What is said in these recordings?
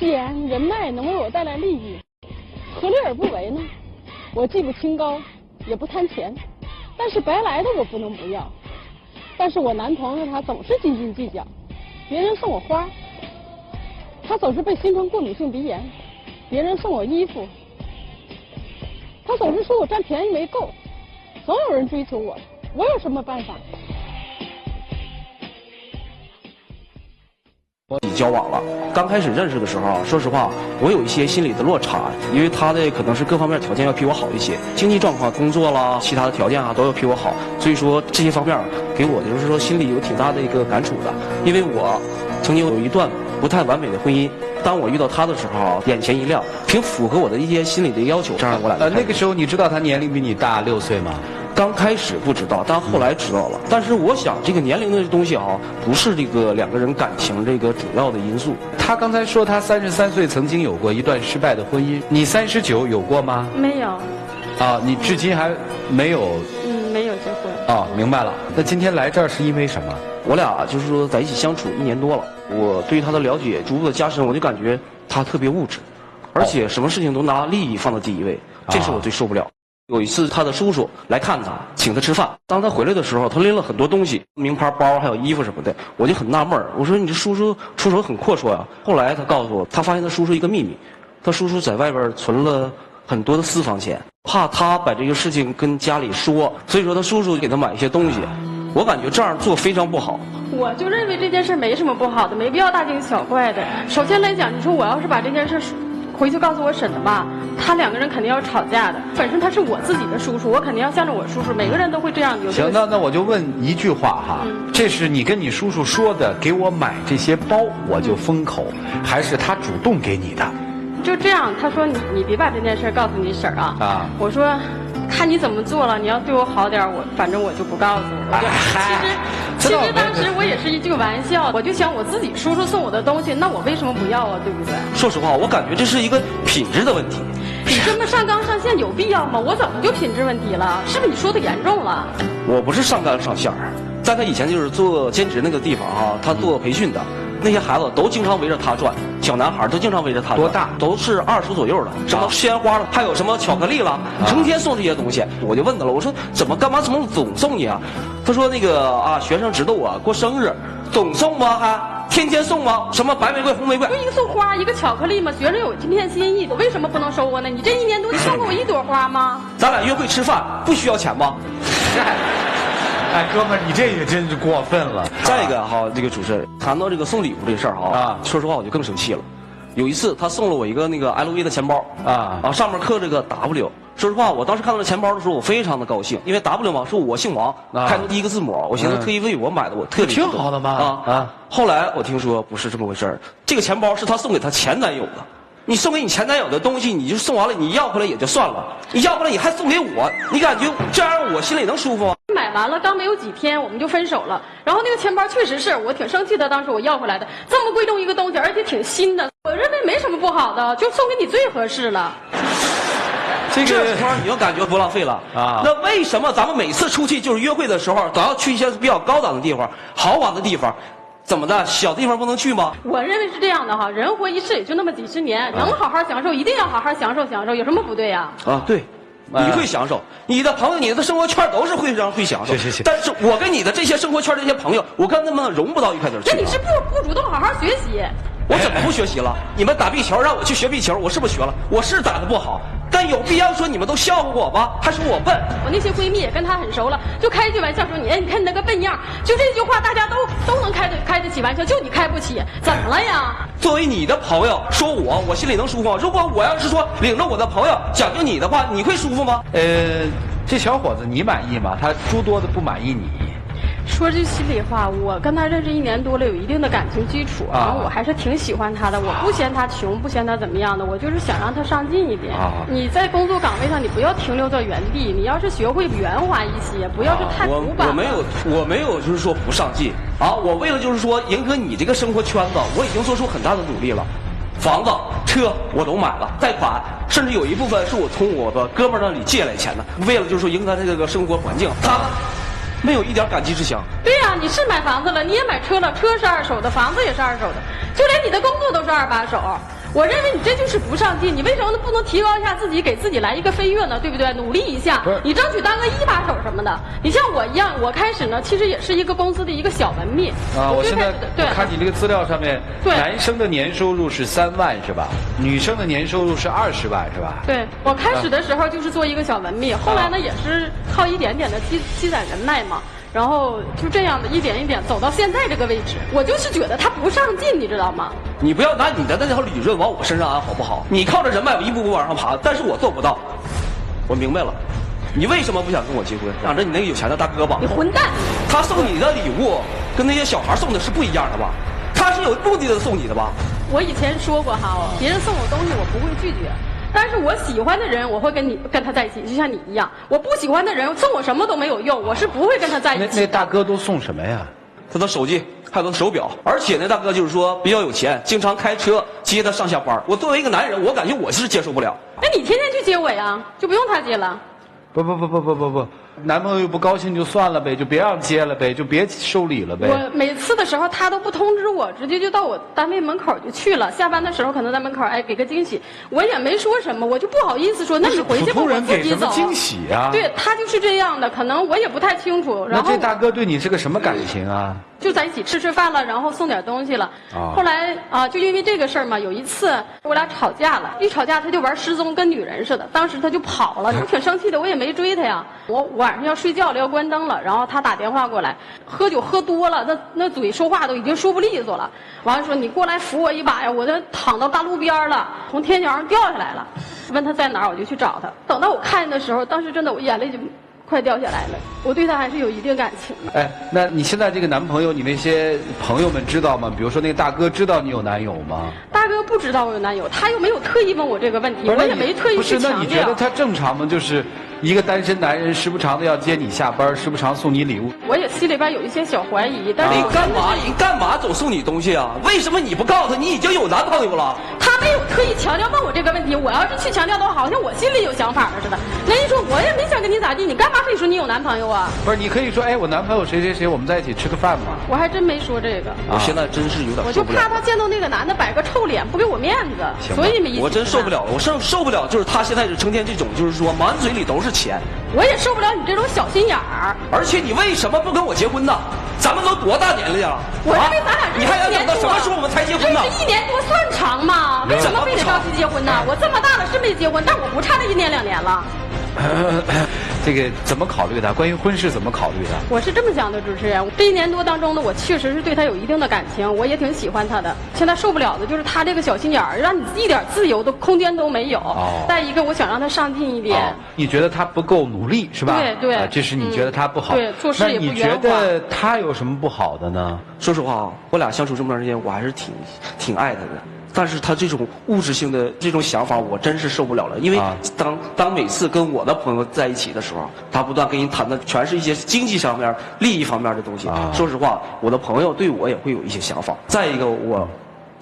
钱人脉能为我带来利益，何乐而不为呢？我既不清高，也不贪钱，但是白来的我不能不要。但是我男朋友他总是斤斤计较，别人送我花，他总是被心疼过敏性鼻炎；别人送我衣服，他总是说我占便宜没够，总有人追求我，我有什么办法？交往了，刚开始认识的时候，说实话，我有一些心理的落差，因为他的可能是各方面条件要比我好一些，经济状况、工作啦，其他的条件啊都要比我好，所以说这些方面给我就是说心里有挺大的一个感触的。因为我曾经有一段不太完美的婚姻，当我遇到他的时候，眼前一亮，挺符合我的一些心理的要求，这样我俩那个时候你知道他年龄比你大6岁吗？刚开始不知道，但后来知道了。但是我想，这个年龄的东西啊，不是这个两个人感情这个主要的因素。他刚才说他33岁曾经有过一段失败的婚姻，你39有过吗？没有。啊，你至今还没有？没有结婚。哦，明白了。那今天来这儿是因为什么？我俩就是说在一起相处1年多了，我对他的了解逐步的加深，我就感觉他特别物质，而且什么事情都拿利益放到第一位，这是我最受不了。有一次，他的叔叔来看他，请他吃饭。当他回来的时候，他拎了很多东西，名牌包还有衣服什么的，我就很纳闷，我说你这叔叔出手很阔绰呀。后来他告诉我，他发现他叔叔一个秘密，他叔叔在外边存了很多的私房钱，怕他把这个事情跟家里说，所以说他叔叔给他买一些东西。我感觉这样做非常不好。我就认为这件事没什么不好的，没必要大惊小怪的。首先来讲，你说我要是把这件事回去告诉我婶子吧，他两个人肯定要吵架的。本身他是我自己的叔叔，我肯定要向着我叔叔，每个人都会这样。行，那我就问一句话哈，这是你跟你叔叔说的，给我买这些包我就封口，还是他主动给你的？就这样，他说你别把这件事告诉你婶儿啊。啊，我说看你怎么做了，你要对我好点，反正我就不告诉我。其实当时我也是一句玩笑，我就想我自己叔叔送我的东西，那我为什么不要啊？对不对？说实话，我感觉这是一个品质的问题。你这么上纲上线有必要吗？我怎么就品质问题了？是不是你说的严重了？我不是上纲上线儿，在他以前就是做兼职那个地方啊，他做培训的。那些孩子都经常围着他转，小男孩都经常围着他转。多大？都是20左右的，什么鲜花了，还有什么巧克力了，成天送这些东西。我就问他了，我说干嘛总送你啊？他说那个啊，学生知道我过生日，总送吗？还天天送吗？什么白玫瑰、红玫瑰？不一个送花，一个巧克力吗？学生有这片心意，我为什么不能收啊呢？你这1年多，你送过我1朵花吗？咱俩约会吃饭不需要钱吗？哎，哥们儿，你这也真是过分了。再一个哈，这个主持人谈到这个送礼物这事儿哈，说实话我就更生气了。有一次他送了我一个那个 LV 的钱包上面刻这个 W。说实话，我当时看到这钱包的时候，我非常的高兴，因为 W 嘛是我姓王开头第1个字母，我寻思特意为我买的，我特别挺好的嘛后来我听说不是这么回事儿，这个钱包是他送给他前男友的。你送给你前男友的东西，你就送完了，你要回来也就算了，你要回来你还送给我，你感觉这样我心里能舒服吗？买完了刚没有几天我们就分手了，然后那个钱包确实是我挺生气的，当时我要回来的，这么贵重一个东西，而且挺新的，我认为没什么不好的，就送给你最合适了。这时候你就感觉不浪费了啊？那为什么咱们每次出去就是约会的时候，都要去一些比较高档的地方、豪华的地方？怎么的，小地方不能去吗？我认为是这样的哈，人活一世也就那么几十年，能好好享受一定要好好享受，有什么不对呀？对，你会享受，你的朋友、你的生活圈都是会享受。是。但是我跟你的这些生活圈这些朋友，我跟他们融不到一块去。那你是不主动好好学习？我怎么不学习了？你们打壁球让我去学壁球，我是不是学了？我是打得不好，但有必要说你们都笑话我吗？还说我笨？我那些闺蜜也跟他很熟了，就开一句玩笑说你看你那个笨样，就这句话大家都能开得起玩笑，就你开不起，怎么了呀？作为你的朋友说我心里能舒服吗？如果我要是说领着我的朋友讲究你的话，你会舒服吗？这小伙子你满意吗？他诸多的不满意你。说句心里话，我跟他认识1年多了，有一定的感情基础，然后我还是挺喜欢他的。我不嫌他穷，不嫌他怎么样的，我就是想让他上进一点。你在工作岗位上，你不要停留在原地，你要是学会圆滑一些，不要是太古板。我没有就是说不上进我为了就是说迎合你这个生活圈子，我已经做出很大的努力了。房子、车我都买了，贷款，甚至有一部分是我从我的哥们儿那里借来钱的，为了就是说迎合他这个生活环境。他没有一点感激之想。对呀，你是买房子了，你也买车了，车是2手的，房子也是2手的，就连你的工作都是2把手。我认为你这就是不上进，你为什么不能提高一下自己，给自己来一个飞跃呢？对不对？努力一下，你争取当个一把手什么的。你像我一样，我开始呢，其实也是一个公司的一个小文秘。我现在看你这个资料上面，男生的年收入是3万是吧？女生的年收入是20万是吧？对，我开始的时候就是做一个小文秘，后来呢也是靠一点点的积攒人脉嘛。然后就这样的一点一点走到现在这个位置，我就是觉得他不上进，你知道吗？你不要拿你的那条理论往我身上安，好不好？你靠着人脉一步步往上爬，但是我做不到。我明白了，你为什么不想跟我结婚？想着你那个有钱的大哥吧？你混蛋！他送你的礼物跟那些小孩送的是不一样的吧？他是有目的的送你的吧？我以前说过哈，别人送我东西我不会拒绝。但是我喜欢的人，我会跟他在一起，就像你一样。我不喜欢的人送我什么都没有用，我是不会跟他在一起的。那大哥都送什么呀？他的手机，还有他的手表，而且那大哥就是说比较有钱，经常开车接他上下班。我作为一个男人，我感觉我是接受不了。那你天天去接我呀，就不用他接了。不，男朋友又不高兴就算了呗，就别让接了呗，就别收礼了呗。我每次的时候他都不通知我，直接就到我单位门口就去了。下班的时候可能在门口给个惊喜，我也没说什么，我就不好意思说，那你回去吧，我自己走。惊喜啊？对他就是这样的，可能我也不太清楚。然后那这大哥对你是个什么感情啊？就在一起吃饭了，然后送点东西了。后来就因为这个事儿嘛，有一次我俩吵架了，一吵架他就玩失踪，跟女人似的。当时他就跑了，我挺生气的，我也没追他呀。我晚上要睡觉了，要关灯了，然后他打电话过来，喝酒喝多了，那嘴说话都已经说不利索了。完了说你过来扶我一把呀，我都躺到大路边了，从天桥上掉下来了。问他在哪儿，我就去找他。等到我看见的时候，当时真的我眼泪就快掉下来了。我对他还是有一定感情的。哎，那你现在这个男朋友，你那些朋友们知道吗？比如说那个大哥知道你有男友吗？大哥不知道我有男友，他又没有特意问我这个问题，我也没特意去强调。不是，那你觉得他正常吗？就是一个单身男人，时不常的要接你下班，时不常送你礼物。我也心里边有一些小怀疑，但是你干嘛总送你东西啊？为什么你不告诉他你已经有男朋友了？他没有特意强调问我这个问题，我要是去强调的话，好像我心里有想法了似的。人家说我也没想跟你咋地，你干嘛非说你有男朋友啊？不是，你可以说，哎，我男朋友谁谁谁，我们在一起吃个饭嘛。我还真没说这个。我现在真是有点受不了。我就怕他见到那个男的摆个臭脸，不给我面子，所以没。我真受不了了，我受不了，就是他现在是成天这种，就是说满嘴里都是钱。我也受不了你这种小心眼儿。而且你为什么不跟我结婚呢？咱们都多大年龄了？我认为咱俩你还要等到什么时候我们才结婚呢？这1年多算长吗？为什么非得着急结婚呢？我这么大了是没结婚，但我不差这1年2年了。这个怎么考虑的？关于婚事怎么考虑的？我是这么想的，主持人，这1年多当中呢，我确实是对他有一定的感情，我也挺喜欢他的。现在受不了的就是他这个小心眼儿，让你一点自由的空间都没有。再一个，我想让他上进一点。你觉得他不够努力是吧？对，这是你觉得他不好。对，做事也不圆滑。那你觉得他有什么不好的呢？说实话，我俩相处这么长时间，我还是挺爱他的。但是他这种物质性的这种想法，我真是受不了了。因为当每次跟我的朋友在一起的时候，他不断跟人谈的全是一些经济上面、利益方面的东西。说实话，我的朋友对我也会有一些想法。再一个，我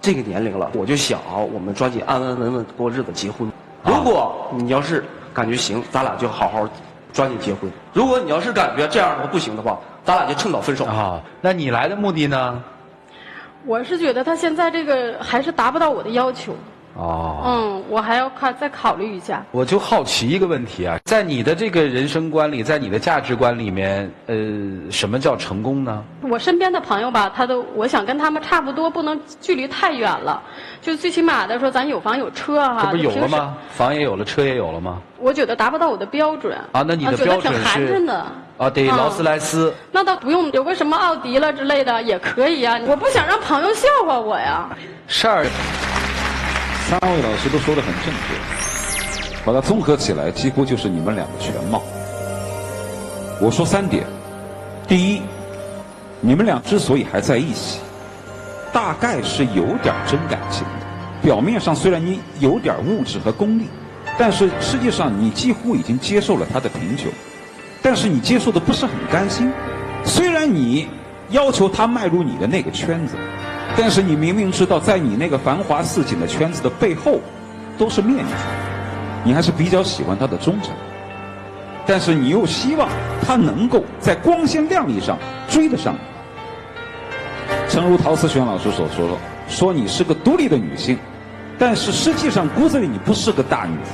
这个年龄了，我就想我们抓紧安安稳稳过日子，结婚。如果你要是感觉行，咱俩就好好抓紧结婚。如果你要是感觉这样的话不行的话，咱俩就趁早分手。那你来的目的呢？我是觉得他现在这个还是达不到我的要求。我还要再考虑一下。我就好奇一个问题啊，在你的这个人生观里，在你的价值观里面，什么叫成功呢？我身边的朋友吧，我想跟他们差不多，不能距离太远了，就最起码的说，咱有房有车哈。这不有了吗？房也有了，车也有了吗？我觉得达不到我的标准。那你的标准是？挺寒碜的。得劳斯莱斯。那倒不用，有个什么奥迪了之类的也可以啊。我不想让朋友笑话我呀。3位老师都说得很正确，把它综合起来，几乎就是你们俩的全貌。我说3点：第一，你们俩之所以还在一起，大概是有点真感情的。表面上虽然你有点物质和功利，但是实际上你几乎已经接受了他的贫穷，但是你接受的不是很甘心。虽然你要求他迈入你的那个圈子，但是你明明知道，在你那个繁华似锦的圈子的背后，都是面具。你还是比较喜欢他的忠诚，但是你又希望他能够在光鲜亮丽上追得上你。诚如陶思璇老师所说的，说你是个独立的女性，但是实际上骨子里你不是个大女人。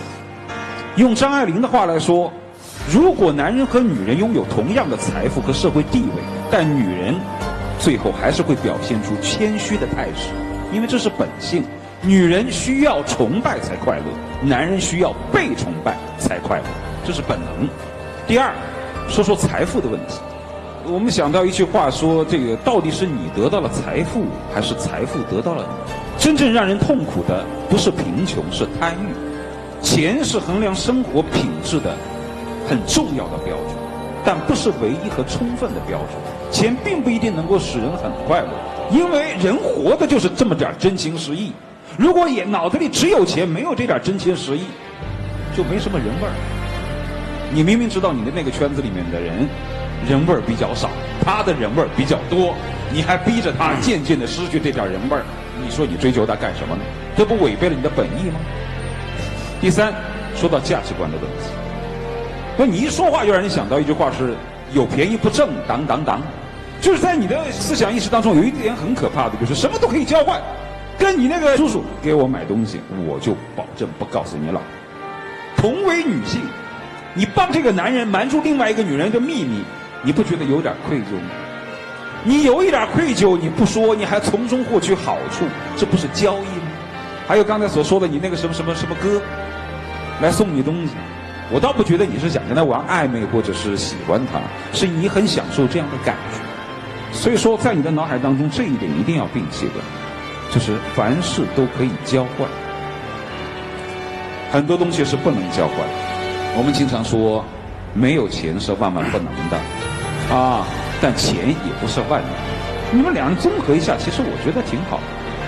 用张爱玲的话来说，如果男人和女人拥有同样的财富和社会地位，但女人最后还是会表现出谦虚的态势，因为这是本性。女人需要崇拜才快乐，男人需要被崇拜才快乐，这是本能。第二，说说财富的问题。我们想到一句话说，这个到底是你得到了财富，还是财富得到了你？真正让人痛苦的不是贫穷，是贪欲。钱是衡量生活品质的很重要的标准，但不是唯一和充分的标准。钱并不一定能够使人很快乐，因为人活的就是这么点真情实意。如果也脑子里只有钱，没有这点真情实意，就没什么人味儿。你明明知道你的那个圈子里面的人味儿比较少，他的人味儿比较多，你还逼着他渐渐地失去这点人味儿，你说你追求他干什么呢？这不违背了你的本意吗？第三，说到价值观的问题，那你一说话就让人想到一句话是有便宜不挣，当当当。就是在你的思想意识当中有一点很可怕的，就是什么都可以交换。跟你那个叔叔给我买东西，我就保证不告诉你老婆。同为女性，你帮这个男人瞒住另外一个女人的秘密，你不觉得有点愧疚吗？你有一点愧疚，你不说，你还从中获取好处，这不是交易吗？还有刚才所说的，你那个什么哥来送你东西，我倒不觉得你是想跟他玩暧昧或者是喜欢他，是你很享受这样的感觉。所以说，在你的脑海当中，这一点一定要摒弃的，就是凡事都可以交换，很多东西是不能交换。我们经常说，没有钱是万万不能的，啊，但钱也不是万能。你们两人综合一下，其实我觉得挺好，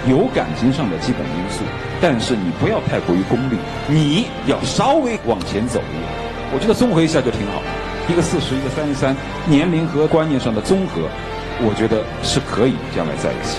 有感情上的基本因素，但是你不要太过于功利，你要稍微往前走一点。我觉得综合一下就挺好，一个40，一个33，年龄和观念上的综合，我觉得是可以将来在一起。